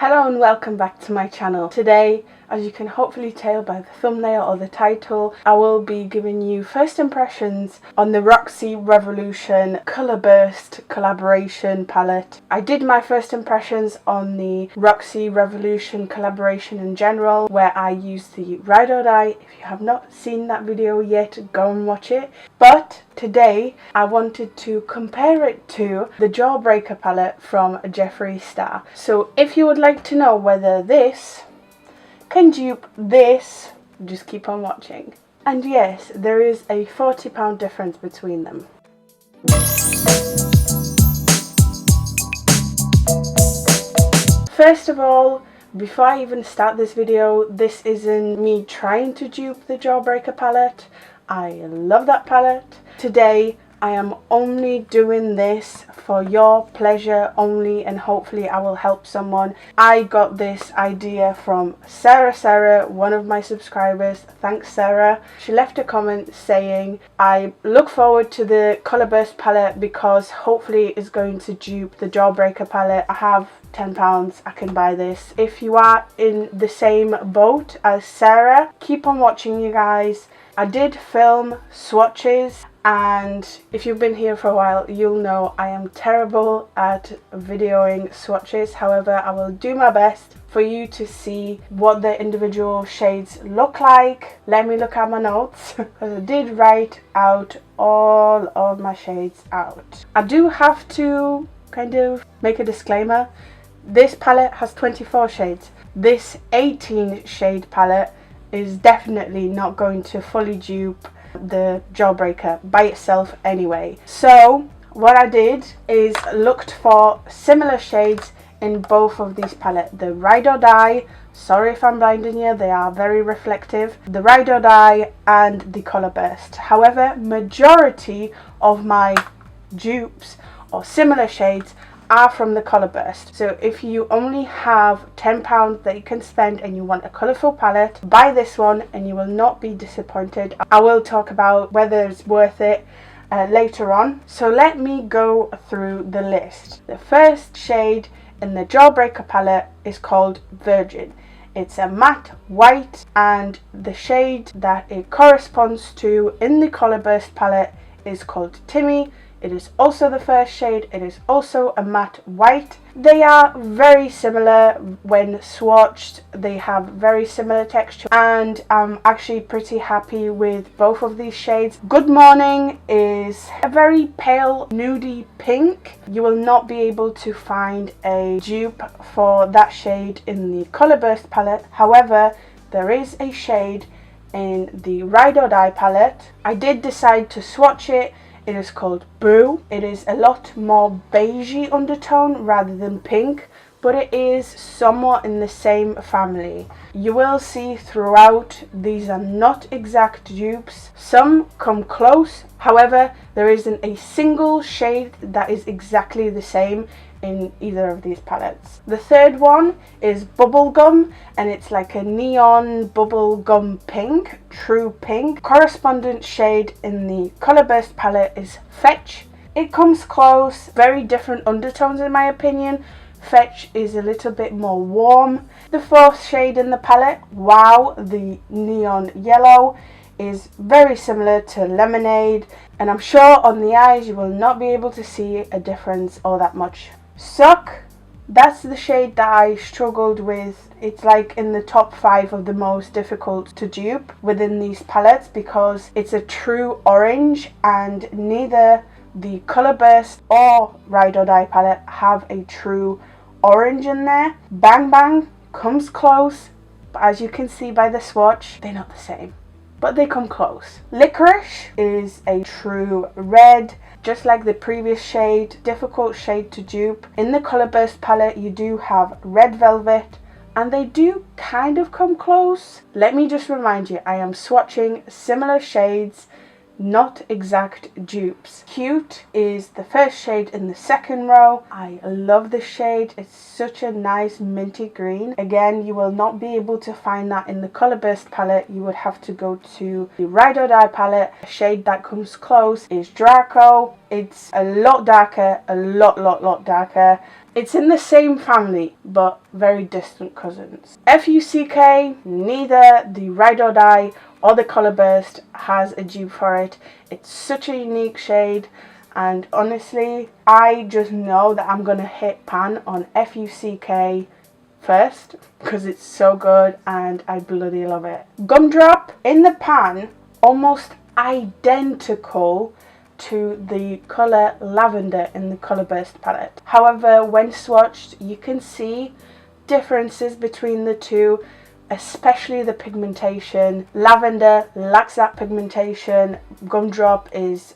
Hello and welcome back to my channel. Today, as you can hopefully tell by the thumbnail or the title, I will be giving you first impressions on the Roxi Revolution Colourburst collaboration palette. I did my first impressions on the Roxi Revolution collaboration in general, where I used the Ride or Die. If you have not seen that video yet, go and watch it. But today, I wanted to compare it to the Jawbreaker palette from Jeffree Star. So if you would like to know whether this can dupe this, just keep on watching. And yes, there is a £40 difference between them. First of all, before I even start this video, this isn't me trying to dupe the Jawbreaker palette. I love that palette. Today I am only doing this for your pleasure only, and hopefully I will help someone. I got this idea from Sarah, one of my subscribers. Thanks Sarah. She left a comment saying, I look forward to the Colourburst palette because hopefully it's going to dupe the Jawbreaker palette. I have £10, I can buy this. If you are in the same boat as Sarah, keep on watching you guys. I did film swatches, and if you've been here for a while, you'll know I am terrible at videoing swatches. However, I will do my best for you to see what the individual shades look like. Let me look at my notes because I did write out all of my shades out. I do have to kind of make a disclaimer. This palette has 24 shades. This 18 shade palette is definitely not going to fully dupe the Jawbreaker by itself anyway. So what I did is looked for similar shades in both of these palettes. The Ride or Die, sorry if I'm blinding you, they are very reflective. The Ride or Die and the Colourburst. However, majority of my dupes or similar shades are from the Colourburst. So if you only have £10 that you can spend and you want a colourful palette, buy this one and you will not be disappointed. I will talk about whether it's worth it later on. So let me go through the list. The first shade in the Jawbreaker palette is called Virgin. It's a matte white, and the shade that it corresponds to in the Colourburst palette is called Timmy. It is also the first shade. It is also a matte white. They are very similar when swatched. They have very similar texture, and I'm actually pretty happy with both of these shades. Good Morning is a very pale nudie pink. You will not be able to find a dupe for that shade in the Colourburst palette. However, there is a shade in the Ride or Die palette. I did decide to swatch it. It is called Boo. It is a lot more beigey undertone rather than pink, but it is somewhat in the same family. You will see throughout these are not exact dupes. Some come close, however there isn't a single shade that is exactly the same in either of these palettes. The third one is Bubblegum, and it's like a neon bubblegum pink, true pink. Correspondent shade in the Colourburst palette is Fetch. It comes close, very different undertones in my opinion. Fetch is a little bit more warm. The fourth shade in the palette, Wow, the neon yellow, is very similar to Lemonade, and I'm sure on the eyes you will not be able to see a difference all that much. Suck, that's the shade that I struggled with. It's like in the top 5 of the most difficult to dupe within these palettes because it's a true orange, and neither the Colourburst or Ride or Die palette have a true orange in there. Bang Bang comes close, but as you can see by the swatch, they're not the same, but they come close. Licorice is a true red, just like the previous shade, difficult shade to dupe. In the Colourburst palette you do have Red Velvet, and they do kind of come close. Let me just remind you, I am swatching similar shades, not exact dupes. Cute is the first shade in the second row. I love this shade. It's such a nice minty green. Again, you will not be able to find that in the Colourburst palette. You would have to go to the Ride or Die palette. A shade that comes close is Draco. It's a lot darker, a lot darker. It's in the same family, but very distant cousins. FUCK, neither the Ride or Die or the Colourburst has a dupe for it. It's such a unique shade, and honestly, I just know that I'm gonna hit pan on FUCK first because it's so good and I bloody love it. Gumdrop in the pan, almost identical to the colour Lavender in the Colourburst palette. However, when swatched, you can see differences between the two, especially the pigmentation. Lavender lacks that pigmentation. Gumdrop is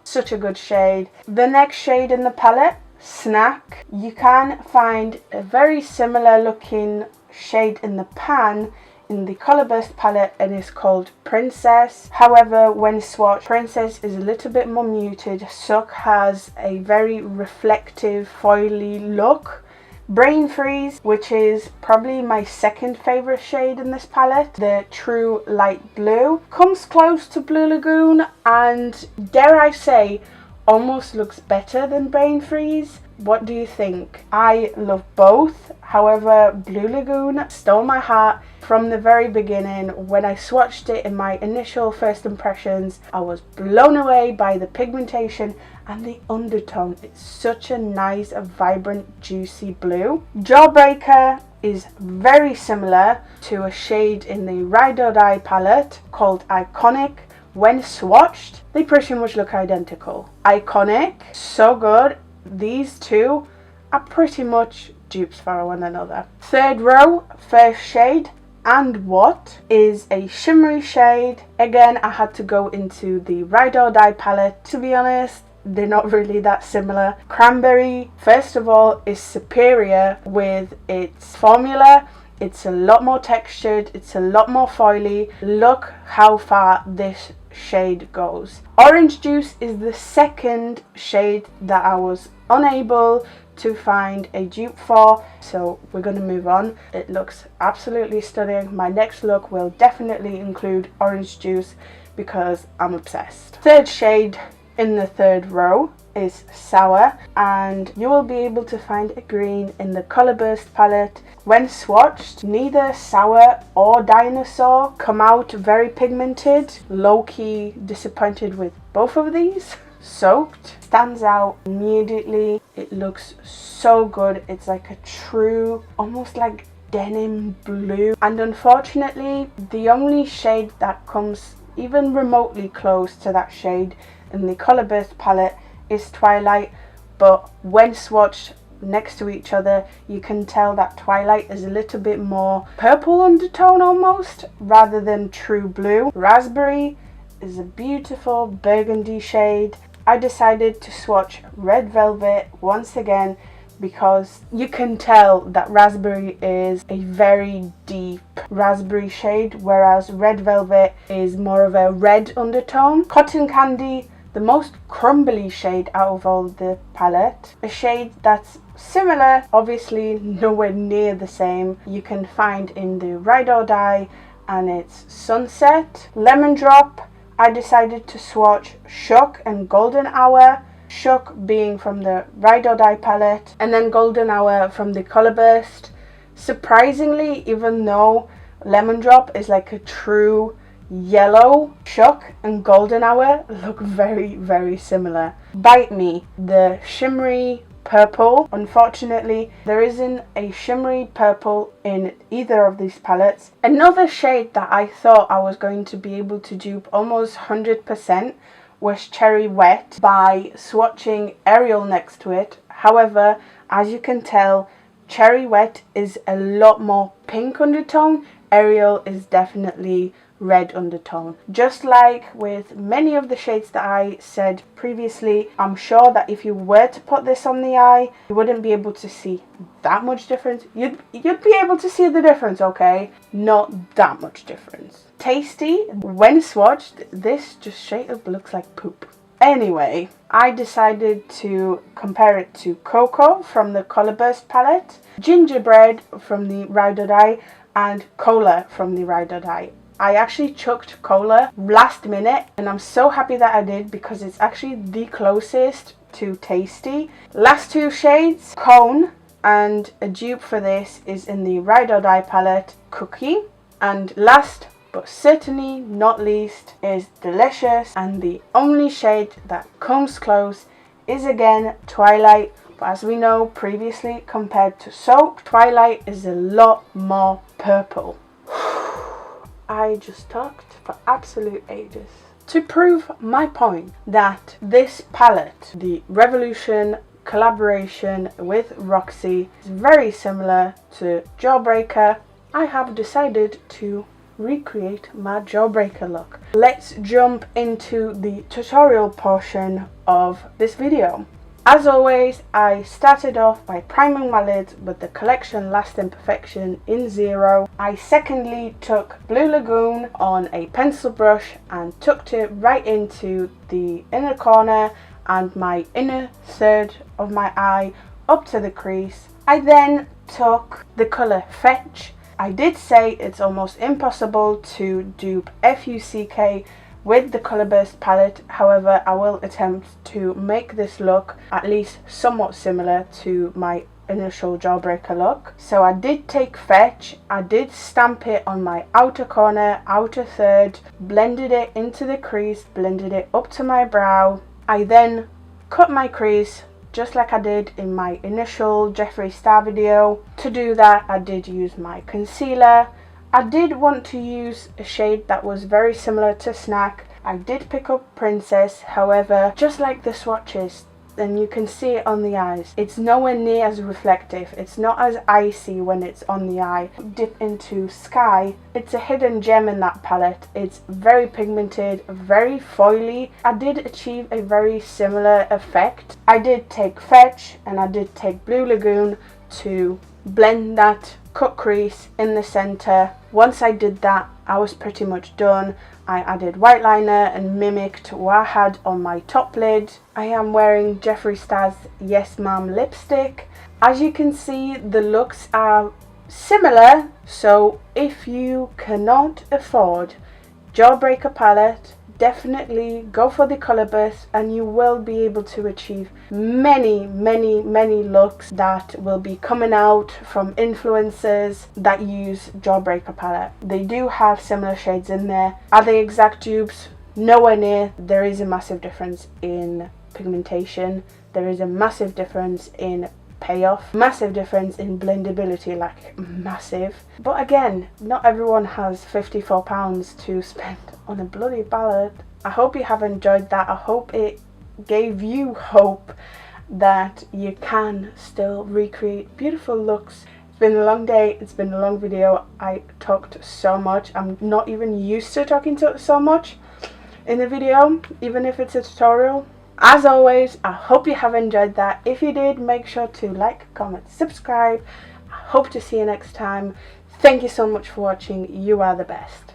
such a good shade. The next shade in the palette, Snack. You can find a very similar looking shade in the pan in the Colourburst palette, and it's called Princess. However, when swatched, Princess is a little bit more muted. Suck has a very reflective, foily look. Brain Freeze, which is probably my second favourite shade in this palette, the True Light Blue, comes close to Blue Lagoon and, dare I say, almost looks better than Brain Freeze. What do you think? I love both. However, Blue Lagoon stole my heart from the very beginning. When I swatched it in my initial first impressions, I was blown away by the pigmentation and the undertone. It's such a nice, vibrant, juicy blue. Jawbreaker is very similar to a shade in the Ride or Die palette called Iconic. When swatched, they pretty much look identical. Iconic, so good. These two are pretty much dupes for one another. Third row, first shade, And What is a shimmery shade. Again, I had to go into the Ride or Die palette. To be honest, they're not really that similar. Cranberry, first of all, is superior with its formula. It's a lot more textured, it's a lot more foily. Look how far this shade goes. Orange Juice is the second shade that I was unable to find a dupe for, so we're going to move on. It looks absolutely stunning. My next look will definitely include Orange Juice because I'm obsessed. Third shade in the third row is Sour, and you will be able to find a green in the Colourburst palette. When swatched, neither Sour or Dinosaur come out very pigmented. Low-key disappointed with both of these. Soaked stands out immediately. It looks so good. It's like a true, almost like denim blue. And unfortunately, the only shade that comes even remotely close to that shade in the Colourburst palette is Twilight, but when swatched next to each other, you can tell that Twilight is a little bit more purple undertone almost, rather than true blue. Raspberry is a beautiful burgundy shade. I decided to swatch Red Velvet once again because you can tell that Raspberry is a very deep raspberry shade, whereas Red Velvet is more of a red undertone. Cotton Candy, the most crumbly shade out of all the palette. A shade that's similar, obviously nowhere near the same, you can find in the Ride or Die, and it's Sunset. Lemon Drop, I decided to swatch Shook and Golden Hour. Shook being from the Ride or Die palette, and then Golden Hour from the Colourburst. Surprisingly, even though Lemon Drop is like a true yellow, Shook and Golden Hour look very, very similar. Bite Me, the shimmery purple. Unfortunately, there isn't a shimmery purple in either of these palettes. Another shade that I thought I was going to be able to dupe almost 100% was Cherry Wet by swatching Ariel next to it. However, as you can tell, Cherry Wet is a lot more pink undertone. Ariel is definitely red undertone. Just like with many of the shades that I said previously, I'm sure that if you were to put this on the eye, you wouldn't be able to see that much difference. You'd be able to see the difference, okay? Not that much difference. Tasty, when swatched, this just straight up looks like poop. Anyway, I decided to compare it to Cocoa from the Colourburst palette, Gingerbread from the Ride or Die, and Cola from the Ride or Die. I actually chucked Cola last minute, and I'm so happy that I did because it's actually the closest to Tasty. Last two shades, Cone, and a dupe for this is in the Ride or Die palette, Cookie. And last but certainly not least is Delicious, and the only shade that comes close is again Twilight. But as we know previously, compared to Soap, Twilight is a lot more purple. I just talked for absolute ages. To prove my point that this palette, the Revolution collaboration with Roxi, is very similar to Jawbreaker, I have decided to recreate my Jawbreaker look. Let's jump into the tutorial portion of this video. As always, I started off by priming my lids with the Collection Lasting Perfection in 0. I secondly took Blue Lagoon on a pencil brush and tucked it right into the inner corner and my inner third of my eye up to the crease. I then took the colour Fetch. I did say it's almost impossible to dupe FUCK with the Colourburst palette, however I will attempt to make this look at least somewhat similar to my initial Jawbreaker look. So I did take Fetch, I did stamp it on my outer corner, outer third, blended it into the crease, blended it up to my brow. I then cut my crease just like I did in my initial Jeffree Star video. To do that, I did use my concealer. I did want to use a shade that was very similar to Snack. I did pick up Princess, however, just like the swatches, and you can see it on the eyes, it's nowhere near as reflective. It's not as icy when it's on the eye. Dip into Sky. It's a hidden gem in that palette. It's very pigmented, very foily. I did achieve a very similar effect. I did take Fetch and I did take Blue Lagoon to blend that cut crease in the center. Once I did that, I was pretty much done. I added white liner and mimicked what I had on my top lid. I am wearing Jeffree Star's Yes Ma'am lipstick. As you can see, the looks are similar, so if you cannot afford Jawbreaker palette, definitely go for the Colourburst and you will be able to achieve many looks that will be coming out from influencers that use Jawbreaker palette. They do have similar shades in there. Are they exact dupes? Nowhere near. There is a massive difference in pigmentation. There is a massive difference in payoff, massive difference in blendability, like massive. But again, not everyone has £54 to spend on a bloody palette. I hope you have enjoyed that. I hope it gave you hope that you can still recreate beautiful looks. It's been a long day, it's been a long video. I talked so much. I'm not even used to talking so much in a video, even if it's a tutorial. As always, I hope you have enjoyed that. If you did, make sure to like, comment, subscribe. I hope to see you next time. Thank you so much for watching. You are the best.